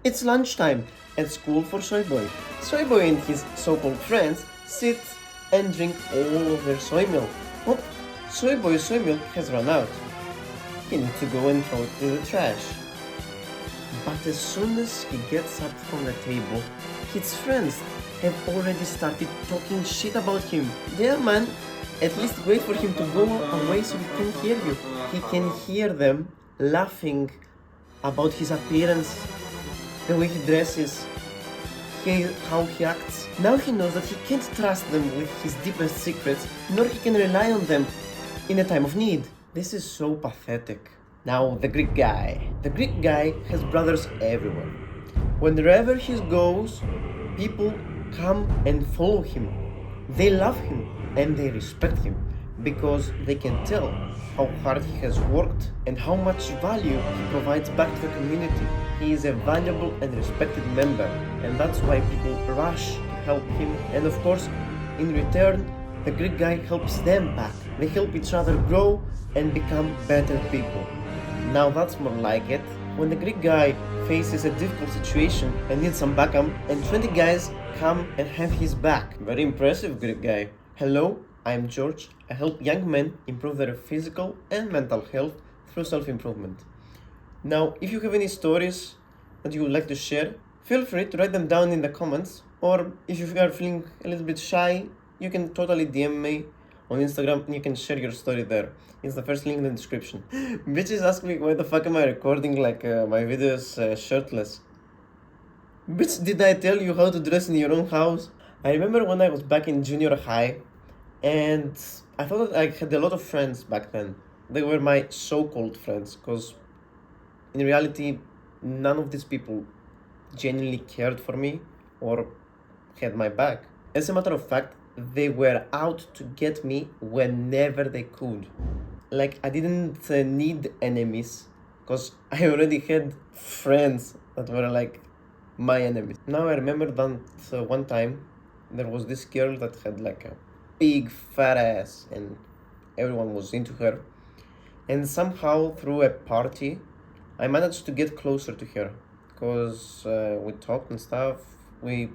It's lunchtime at school for Soy Boy. Soy Boy and his so-called friends sit and drink all of their soy milk. Oh, Soy Boy's soy milk has run out. He needs to go and throw it to the trash. But as soon as he gets up from the table, his friends have already started talking shit about him. Yeah, man, at least wait for him to go away so he can hear you. He can hear them laughing about his appearance, the way he dresses, how he acts. Now he knows that he can't trust them with his deepest secrets, nor he can rely on them in a time of need. This is so pathetic. Now, the Greek guy. The Greek guy has brothers everywhere. Wherever he goes, people come and follow him. They love him and they respect him because they can tell how hard he has worked and how much value he provides back to the community. He is a valuable and respected member, and that's why people rush to help him. And of course, in return, the Greek guy helps them back. They help each other grow and become better people. Now that's more like it. When the Greek guy faces a difficult situation and needs some backup, and 20 guys come and have his back. Very impressive, Greek guy. Hello, I'm George. I help young men improve their physical and mental health through self-improvement. Now, if you have any stories that you would like to share, feel free to write them down in the comments, or if you are feeling a little bit shy, you can totally DM me on Instagram and you can share your story there. It's the first link in the description. Bitches ask me why the fuck am I recording my videos shirtless. Bitch, did I tell you how to dress in your own house? I remember when I was back in junior high, and I thought that I had a lot of friends back then. They were my so-called friends, because in reality, none of these people genuinely cared for me or had my back. As a matter of fact, they were out to get me whenever they could. Like, I didn't need enemies, because I already had friends that were like my enemies. Now I remember that one time there was this girl that had like a big fat ass and everyone was into her. And somehow through a party, I managed to get closer to her because we talked and stuff. We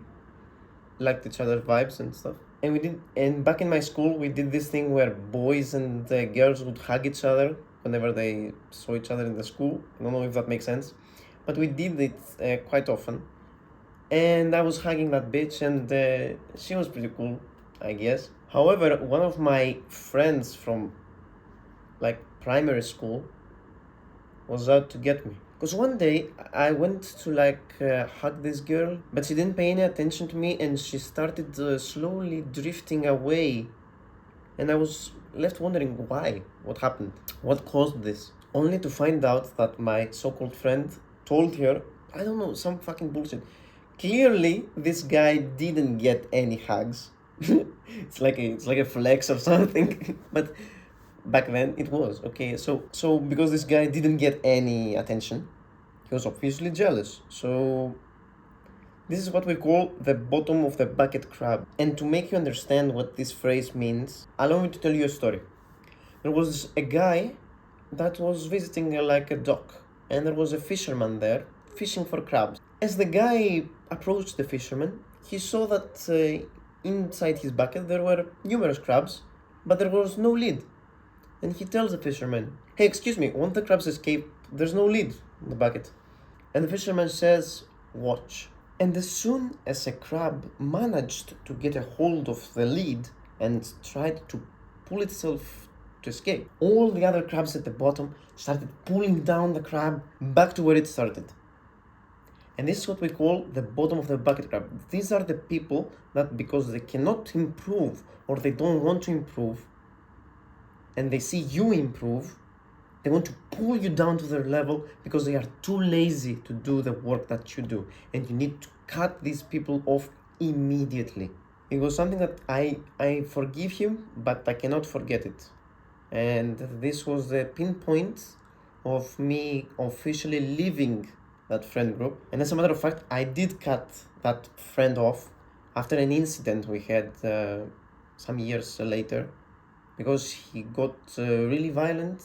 liked each other's vibes and stuff. And back in my school, we did this thing where boys and girls would hug each other whenever they saw each other in the school. I don't know if that makes sense, but we did it quite often. And I was hugging that bitch, and she was pretty cool, I guess. However, one of my friends from like primary school was out to get me. Because one day I went to hug this girl, but she didn't pay any attention to me and she started slowly drifting away. And I was left wondering why, what happened, what caused this. Only to find out that my so-called friend told her, I don't know, some fucking bullshit. Clearly, this guy didn't get any hugs. It's like a flex or something. But back then it was okay. So because this guy didn't get any attention, he was obviously jealous. So this is what we call the bottom of the bucket crab. And to make you understand what this phrase means, allow me to tell you a story. There was a guy that was visiting like a dock, and there was a fisherman there fishing for crabs. As the guy approached the fisherman, he saw that inside his bucket there were numerous crabs, but there was no lid. And he tells the fisherman, hey, excuse me, won't the crabs escape? There's no lid in the bucket. And the fisherman says, watch. And as soon as a crab managed to get a hold of the lid and tried to pull itself to escape, all the other crabs at the bottom started pulling down the crab back to where it started. And this is what we call the bottom of the bucket crab. These are the people that, because they cannot improve or they don't want to improve, and they see you improve, they want to pull you down to their level because they are too lazy to do the work that you do. And you need to cut these people off immediately. It was something that I forgive him, but I cannot forget it. And this was the pinpoint of me officially leaving that friend group. And as a matter of fact, I did cut that friend off after an incident we had some years later, because he got really violent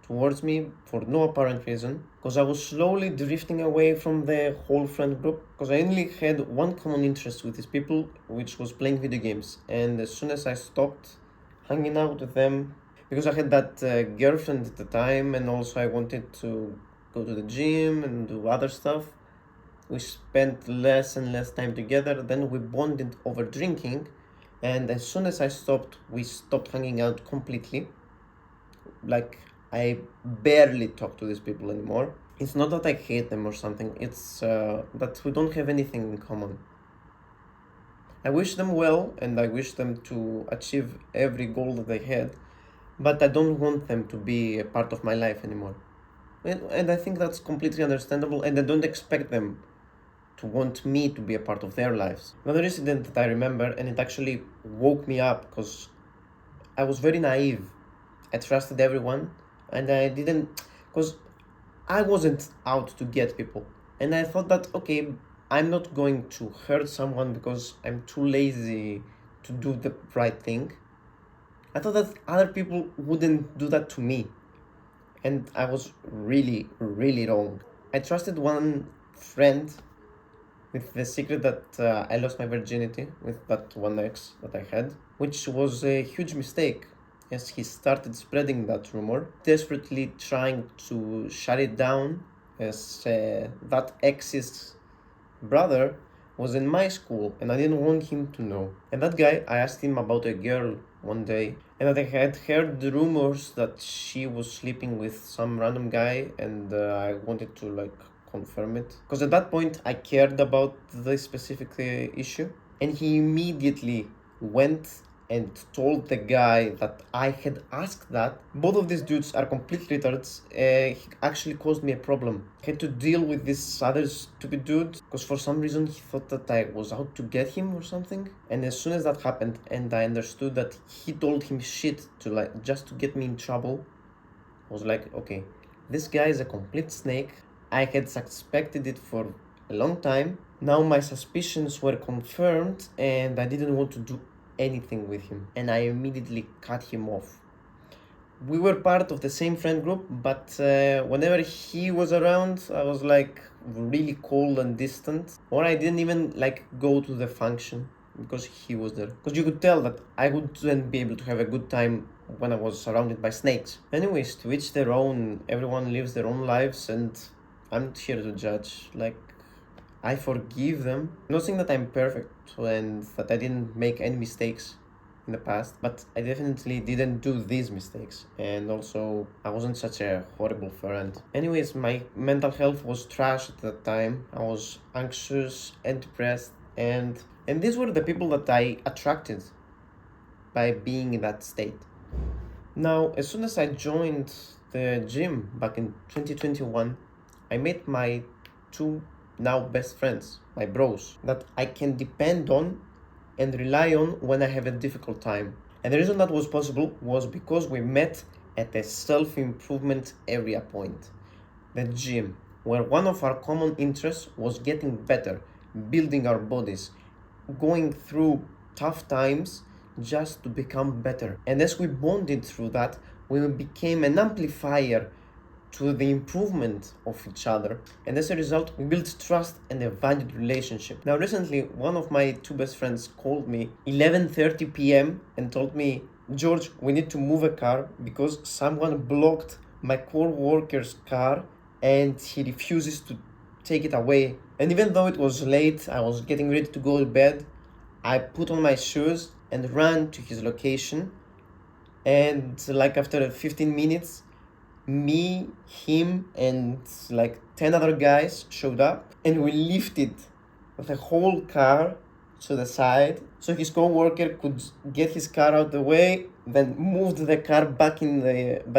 towards me for no apparent reason, because I was slowly drifting away from the whole friend group, because I only had one common interest with these people, which was playing video games. And as soon as I stopped hanging out with them, because I had that girlfriend at the time, and also I wanted to go to the gym and do other stuff, we spent less and less time together. Then we bonded over drinking, and as soon as I stopped, we stopped hanging out completely. Like, I barely talk to these people anymore. It's not that I hate them or something, it's that we don't have anything in common. I wish them well and I wish them to achieve every goal that they had, but I don't want them to be a part of my life anymore. And I think that's completely understandable, and I don't expect them to want me to be a part of their lives. Another incident that I remember, and it actually woke me up because I was very naive. I trusted everyone, and I didn't, because I wasn't out to get people. And I thought that, okay, I'm not going to hurt someone because I'm too lazy to do the right thing. I thought that other people wouldn't do that to me. And I was really, really wrong. I trusted one friend with the secret that I lost my virginity with that one ex that I had, which was a huge mistake as he started spreading that rumor, desperately trying to shut it down, as that ex's brother was in my school and I didn't want him to know. And that guy, I asked him about a girl one day, and that I had heard the rumors that she was sleeping with some random guy, and I wanted to like confirm it because at that point I cared about this specific issue. And he immediately went and told the guy that I had asked that. Both of these dudes are complete retards. He actually caused me a problem. I had to deal with this other stupid dude because for some reason he thought that I was out to get him or something. And as soon as that happened and I understood that he told him shit to like just to get me in trouble, I was like, okay, this guy is a complete snake. I had suspected it for a long time. Now my suspicions were confirmed and I didn't want to do anything with him, and I immediately cut him off. We were part of the same friend group, but whenever he was around, I was like really cold and distant, or I didn't even like go to the function because he was there. Because you could tell that I wouldn't be able to have a good time when I was surrounded by snakes. Anyways, to each their own, everyone lives their own lives, and I'm not here to judge. Like, I forgive them. I'm not saying that I'm perfect and that I didn't make any mistakes in the past, but I definitely didn't do these mistakes. And also, I wasn't such a horrible friend. Anyways, my mental health was trash at that time. I was anxious and depressed, and these were the people that I attracted by being in that state. Now, as soon as I joined the gym back in 2021, I met my two now best friends, my bros, that I can depend on and rely on when I have a difficult time. And the reason that was possible was because we met at a self-improvement area point, the gym, where one of our common interests was getting better, building our bodies, going through tough times just to become better. And as we bonded through that, we became an amplifier to the improvement of each other, and as a result we built trust and a valued relationship. Now recently one of my two best friends called me 11:30 p.m. and told me, George, we need to move a car because someone blocked my co-worker's car and he refuses to take it away. And even though it was late, I was getting ready to go to bed, I put on my shoes and ran to his location. And like after 15 minutes, me, him, and like 10 other guys showed up, and we lifted the whole car to the side so his co-worker could get his car out the way, then moved the car back in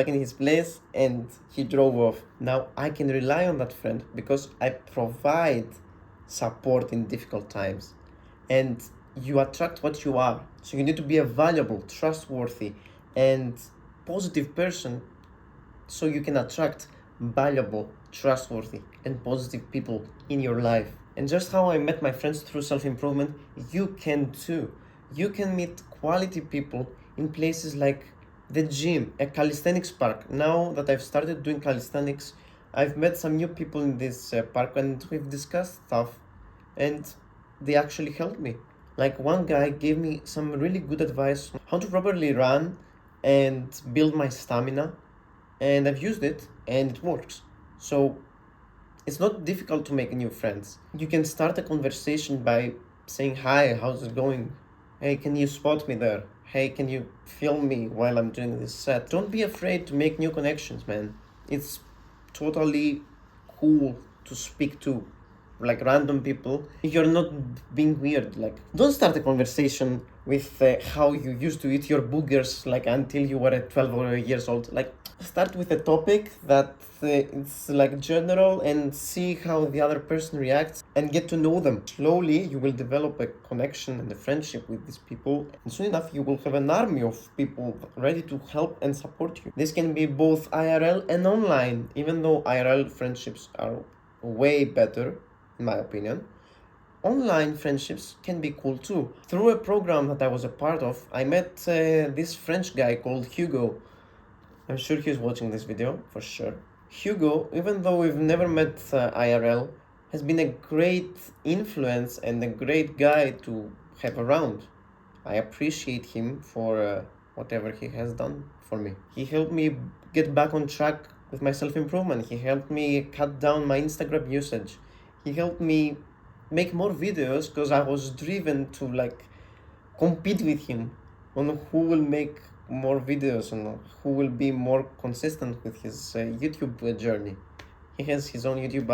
his place, and he drove off. Now I can rely on that friend because I provide support in difficult times, and you attract what you are. So you need to be a valuable, trustworthy, and positive person so you can attract valuable, trustworthy, and positive people in your life. And just how I met my friends through self-improvement, you can too. You can meet quality people in places like The gym, a calisthenics park. Now that I've started doing calisthenics, I've met some new people in this park and we've discussed stuff and they actually helped me. Like one guy gave me some really good advice on how to properly run and build my stamina, and I've used it and it works. So it's not difficult to make new friends. You can start a conversation by saying, "Hi, how's it going? Hey, can you spot me there? Hey, can you film me while I'm doing this set?" Don't be afraid to make new connections, man. It's totally cool to speak to like random people. You're not being weird. Like, don't start a conversation with how you used to eat your boogers like until you were at 12 or years old. Like, start with a topic that it's like general and see how the other person reacts and get to know them. Slowly, you will develop a connection and a friendship with these people, and soon enough, you will have an army of people ready to help and support you. This can be both IRL and online, even though IRL friendships are way better, in my opinion. Online friendships can be cool too. Through a program that I was a part of, I met this French guy called Hugo. I'm sure he's watching this video, for sure. Hugo, even though we've never met IRL, has been a great influence and a great guy to have around. I appreciate him for whatever he has done for me. He helped me get back on track with my self-improvement. He helped me cut down my Instagram usage. He helped me make more videos because I was driven to like compete with him on who will make more videos and who will be more consistent with his YouTube journey. He has his own YouTube,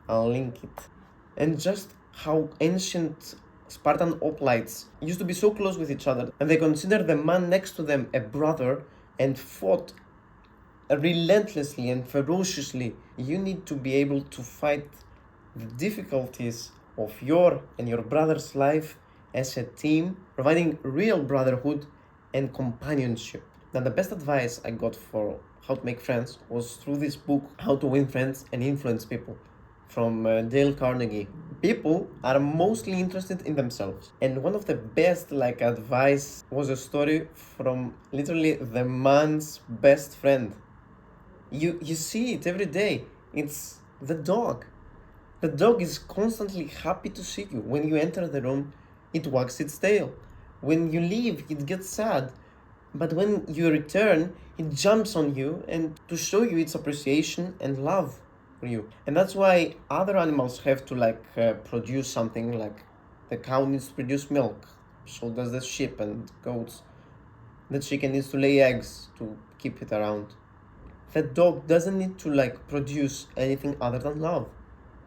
I'll link it. And just how ancient Spartan hoplites used to be so close with each other, and they considered the man next to them a brother and fought relentlessly and ferociously. You need to be able to fight the difficulties of your and your brother's life as a team, providing real brotherhood and companionship. Now, the best advice I got for how to make friends was through this book, How to Win Friends and Influence People, from Dale Carnegie. People are mostly interested in themselves, and one of the best advice was a story from literally the man's best friend. You see it every day. It's the dog. The dog is constantly happy to see you. When you enter the room, it wags its tail. When you leave, it gets sad. But when you return, it jumps on you and to show you its appreciation and love for you. And that's why other animals have to produce something. Like the cow needs to produce milk, so does the sheep and goats. The chicken needs to lay eggs to keep it around. The dog doesn't need to produce anything other than love.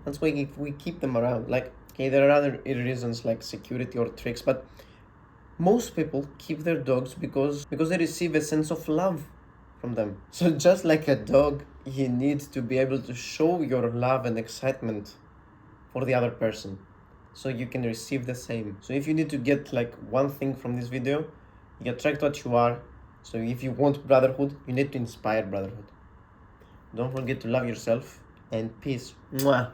That's why if we keep them around, okay, there are other reasons like security or tricks, but most people keep their dogs because they receive a sense of love from them. So just like a dog, you need to be able to show your love and excitement for the other person so you can receive the same. So if you need to get one thing from this video, you attract what you are. So if you want brotherhood, you need to inspire brotherhood. Don't forget to love yourself, and peace. Mwah.